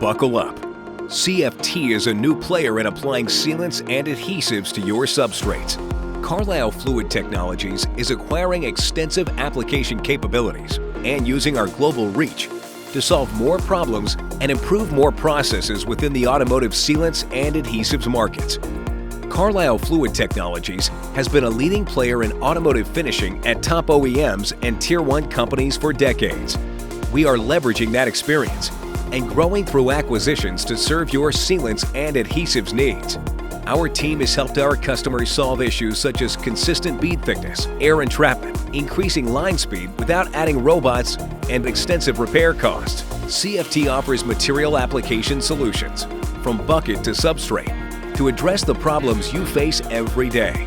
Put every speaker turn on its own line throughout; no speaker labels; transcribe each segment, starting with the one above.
buckle up. CFT is a new player in applying sealants and adhesives to your substrates. Carlyle Fluid Technologies is acquiring extensive application capabilities and using our global reach to solve more problems and improve more processes within the automotive sealants and adhesives markets. Carlyle Fluid Technologies has been a leading player in automotive finishing at top OEMs and Tier 1 companies for decades. We are leveraging that experience and growing through acquisitions to serve your sealants and adhesives needs. Our team has helped our customers solve issues such as consistent bead thickness, air entrapment, increasing line speed without adding robots, and extensive repair costs. CFT offers material application solutions, from bucket to substrate, to address the problems you face every day.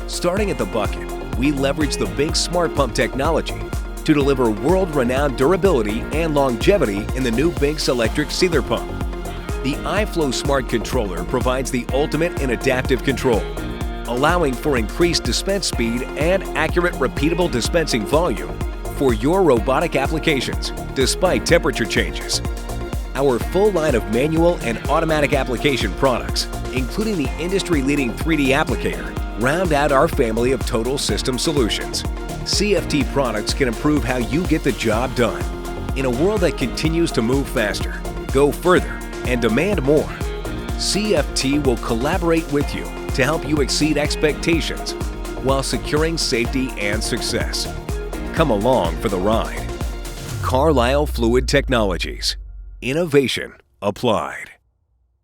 Starting at the bucket, we leverage the Big Smart Pump technology to deliver world-renowned durability and longevity in the new Binks electric sealer pump. The iFlow Smart Controller provides the ultimate in adaptive control, allowing for increased dispense speed and accurate repeatable dispensing volume for your robotic applications, despite temperature changes. Our full line of manual and automatic application products, including the industry-leading 3D applicator, round out our family of total system solutions. CFT products can improve how you get the job done. In a world that continues to move faster, go further, and demand more, CFT will collaborate with you to help you exceed expectations while securing safety and success. Come along for the ride. Carlyle Fluid Technologies. Innovation applied.